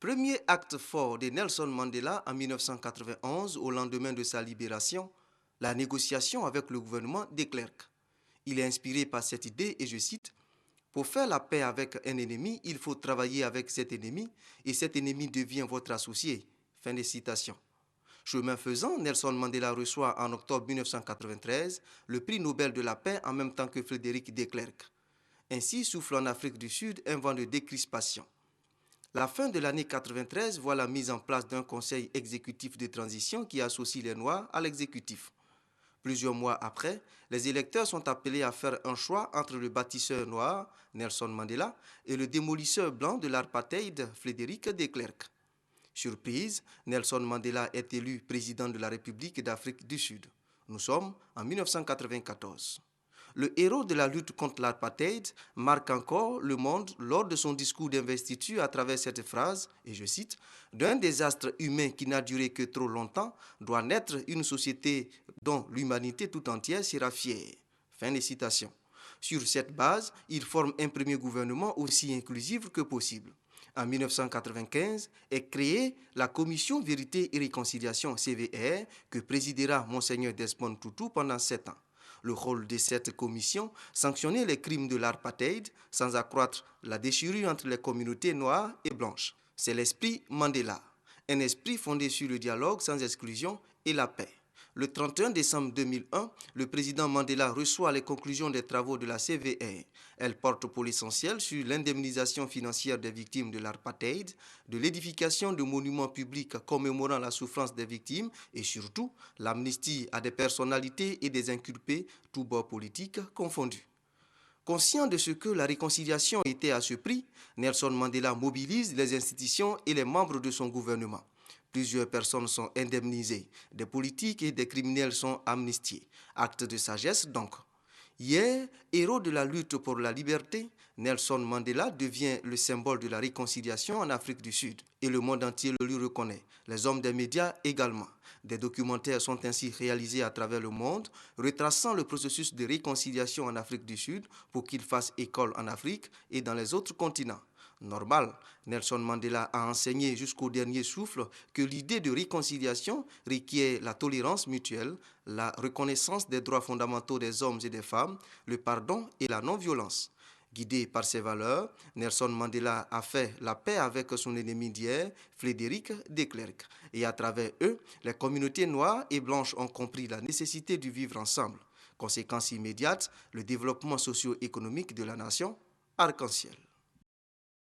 Premier acte fort de Nelson Mandela en 1991, au lendemain de sa libération, la négociation avec le gouvernement de Klerk. Il est inspiré par cette idée et je cite: pour faire la paix avec un ennemi, il faut travailler avec cet ennemi et cet ennemi devient votre associé. Fin de citation. Chemin faisant, Nelson Mandela reçoit en octobre 1993 le prix Nobel de la paix en même temps que Frédéric de Klerk. Ainsi souffle en Afrique du Sud un vent de décrispation. La fin de l'année 93 voit la mise en place d'un conseil exécutif de transition qui associe les Noirs à l'exécutif. Plusieurs mois après, les électeurs sont appelés à faire un choix entre le bâtisseur noir, Nelson Mandela, et le démolisseur blanc de l'apartheid, Frédéric de Klerk. Surprise, Nelson Mandela est élu président de la République d'Afrique du Sud. Nous sommes en 1994. Le héros de la lutte contre l'apartheid marque encore le monde lors de son discours d'investiture à travers cette phrase, et je cite: « D'un désastre humain qui n'a duré que trop longtemps, doit naître une société dont l'humanité tout entière sera fière. » Fin de citation. Sur cette base, il forme un premier gouvernement aussi inclusif que possible. En 1995 est créée la Commission Vérité et Réconciliation CVR que présidera Monseigneur Desmond Tutu pendant 7 ans. Le rôle de cette commission, sanctionner les crimes de l'apartheid sans accroître la déchirure entre les communautés noires et blanches. C'est l'esprit Mandela, un esprit fondé sur le dialogue sans exclusion et la paix. Le 31 décembre 2001, le président Mandela reçoit les conclusions des travaux de la CVR. Elles portent pour l'essentiel sur l'indemnisation financière des victimes de l'apartheid, de l'édification de monuments publics commémorant la souffrance des victimes et surtout l'amnistie à des personnalités et des inculpés, tous bords politiques confondus. Conscient de ce que la réconciliation était à ce prix, Nelson Mandela mobilise les institutions et les membres de son gouvernement. Plusieurs personnes sont indemnisées, des politiques et des criminels sont amnistiés. Acte de sagesse donc. Hier, héros de la lutte pour la liberté, Nelson Mandela devient le symbole de la réconciliation en Afrique du Sud. Et le monde entier le lui reconnaît, les hommes des médias également. Des documentaires sont ainsi réalisés à travers le monde, retraçant le processus de réconciliation en Afrique du Sud pour qu'il fasse école en Afrique et dans les autres continents. Normal, Nelson Mandela a enseigné jusqu'au dernier souffle que l'idée de réconciliation requiert la tolérance mutuelle, la reconnaissance des droits fondamentaux des hommes et des femmes, le pardon et la non-violence. Guidé par ces valeurs, Nelson Mandela a fait la paix avec son ennemi d'hier, Frédéric de Klerk. Et à travers eux, les communautés noires et blanches ont compris la nécessité de vivre ensemble. Conséquence immédiate, le développement socio-économique de la nation, arc-en-ciel.